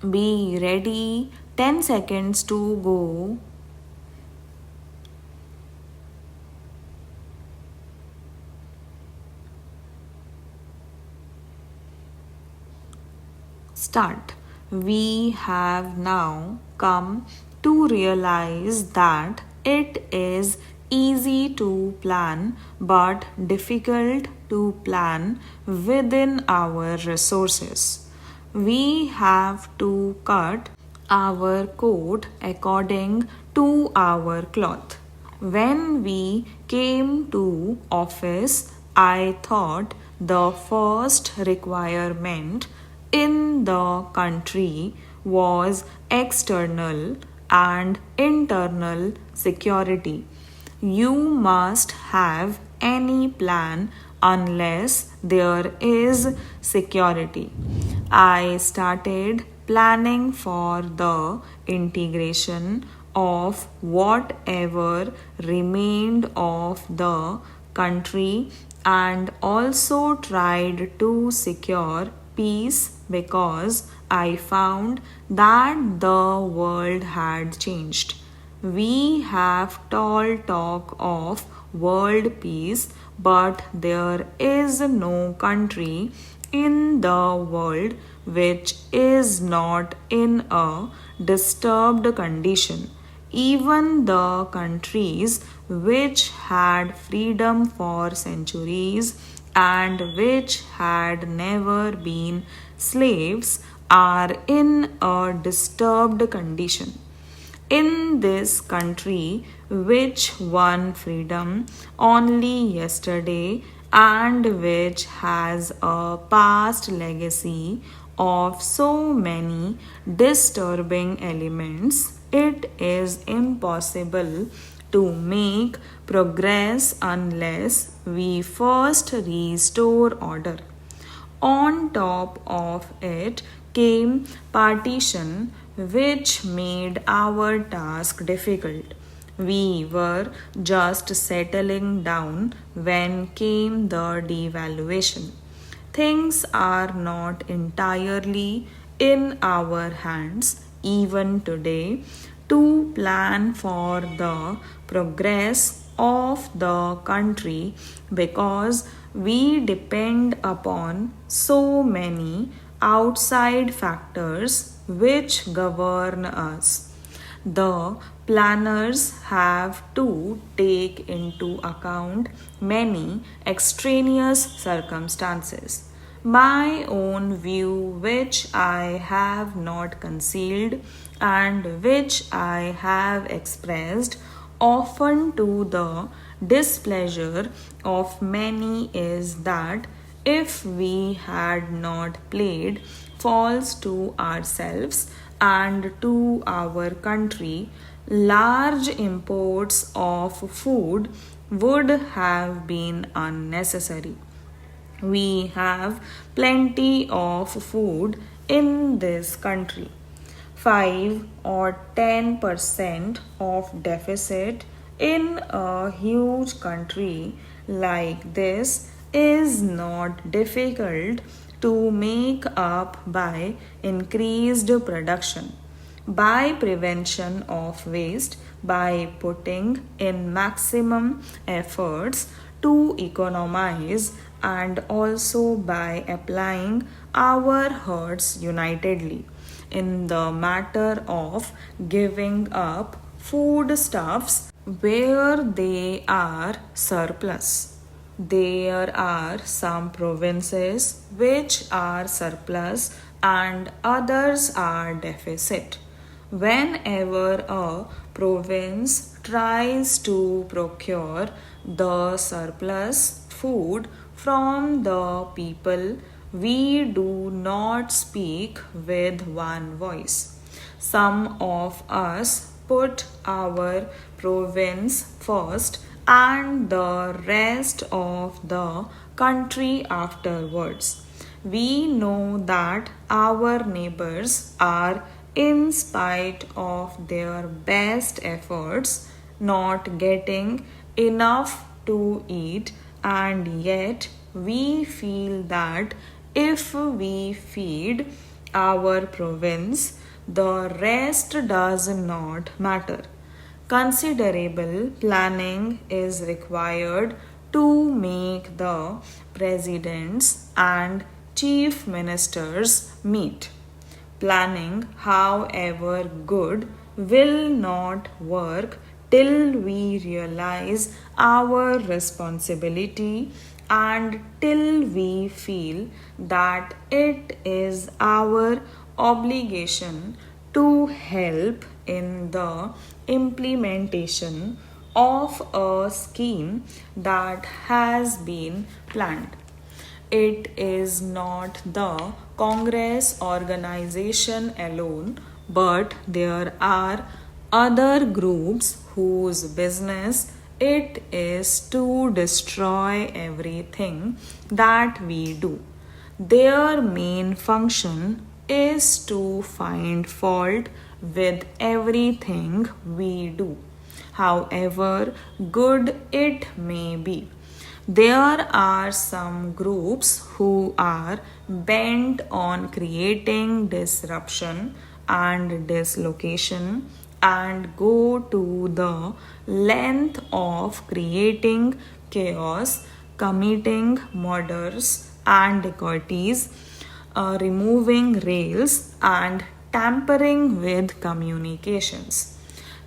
Be ready. 10 seconds to go. Start. We have now come to realize that it is easy to plan but difficult to plan within our resources. We have to cut our coat according to our cloth. When we came to office, I thought the first requirement in the country was external and internal security. You must have any plan unless there is security. I started planning for the integration of whatever remained of the country and also tried to secure peace because I found that the world had changed. We have tall talk of world peace, but there is no country in the world which is not in a disturbed condition. Even the countries which had freedom for centuries and which had never been slaves are in a disturbed condition. In this country, which won freedom only yesterday and which has a past legacy of so many disturbing elements, it is impossible to make progress unless we first restore order. On top of it came partition, which made our task difficult. We were just settling down when came the devaluation. Things are not entirely in our hands, even today, to plan for the progress of the country because we depend upon so many outside factors which govern us. The planners have to take into account many extraneous circumstances. My own view, which I have not concealed and which I have expressed often to the displeasure of many, is that if we had not played false to ourselves and to our country, large imports of food would have been unnecessary. We have plenty of food in this country. 5 or 10% of deficit in a huge country like this is not difficult to make up by increased production, by prevention of waste, by putting in maximum efforts to economize, and also by applying our hearts unitedly in the matter of giving up foodstuffs where they are surplus. There are some provinces which are surplus and others are deficit. Whenever a province tries to procure the surplus food from the people, we do not speak with one voice. Some of us put our province first and the rest of the country afterwards. We know that our neighbors are, in spite of their best efforts, not getting enough to eat, and yet we feel that if we feed our province, the rest does not matter. Considerable planning is required to make the presidents and chief ministers meet. Planning, however good, will not work till we realize our responsibility and till we feel that it is our obligation to help in the implementation of a scheme that has been planned. It is not the Congress organization alone, but there are other groups whose business it is to destroy everything that we do. Their main function is to find fault with everything we do, however good it may be. There are some groups who are bent on creating disruption and dislocation and go to the length of creating chaos, committing murders and dacoities, removing rails, and tampering with communications.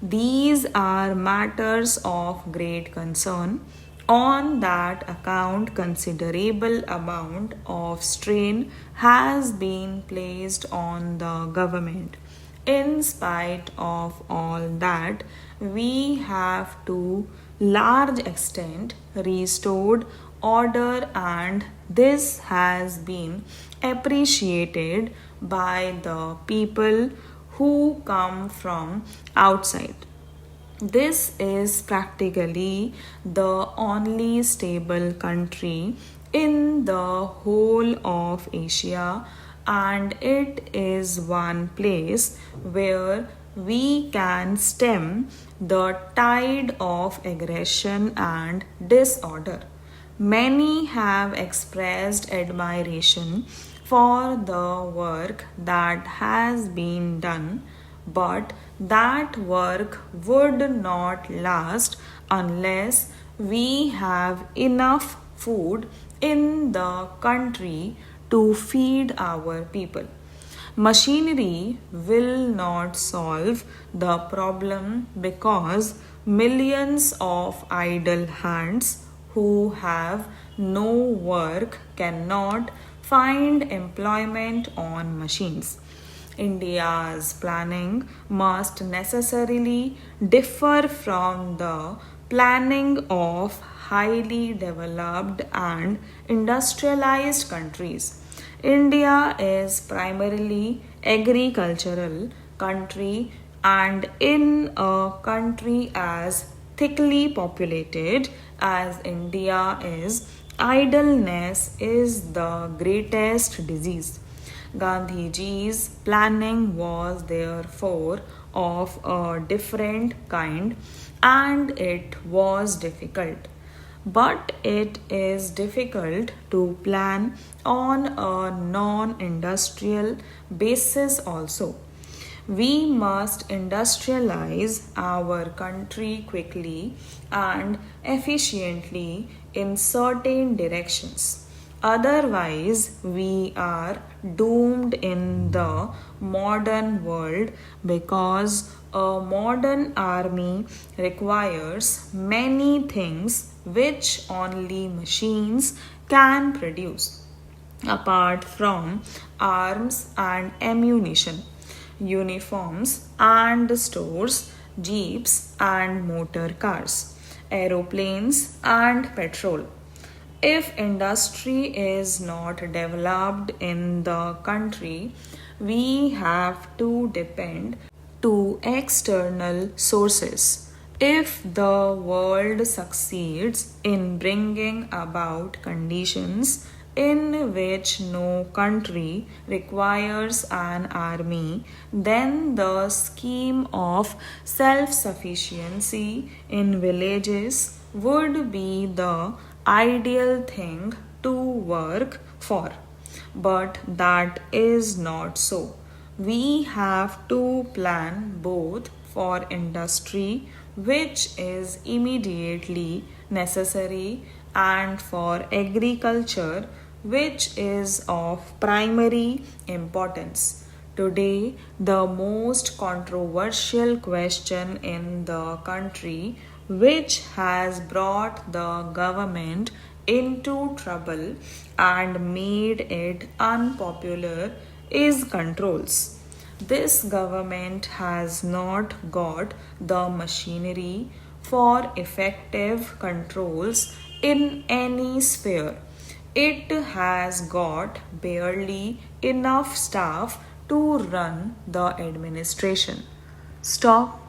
These are matters of great concern. On that account, considerable amount of strain has been placed on the government. In spite of all that, we have to large extent restored order, and this has been appreciated by the people who come from outside. This is practically the only stable country in the whole of Asia, and it is one place where we can stem the tide of aggression and disorder. Many have expressed admiration for the work that has been done, but that work would not last unless we have enough food in the country to feed our people. Machinery will not solve the problem because millions of idle hands who have no work cannot find employment on machines. India's planning must necessarily differ from the planning of highly developed and industrialized countries. India is primarily agricultural country, and in a country as thickly populated as India is, idleness is the greatest disease. Gandhiji's planning was therefore of a different kind, and it was difficult. But it is difficult to plan on a non industrial basis also. We must industrialize our country quickly and efficiently in certain directions. Otherwise, we are doomed in the modern world because a modern army requires many things which only machines can produce, apart from arms and ammunition, uniforms and stores, jeeps and motor cars, aeroplanes and petrol. If industry is not developed in the country, we have to depend to external sources. If the world succeeds in bringing about conditions in which no country requires an army, then the scheme of self sufficiency in villages would be the ideal thing to work for. But that is not so. We have to plan both for industry, which is immediately necessary, and for agriculture, which is of primary importance. Today, the most controversial question in the country, which has brought the government into trouble and made it unpopular, is controls. This government has not got the machinery for effective controls in any sphere. It has got barely enough staff to run the administration. Stop.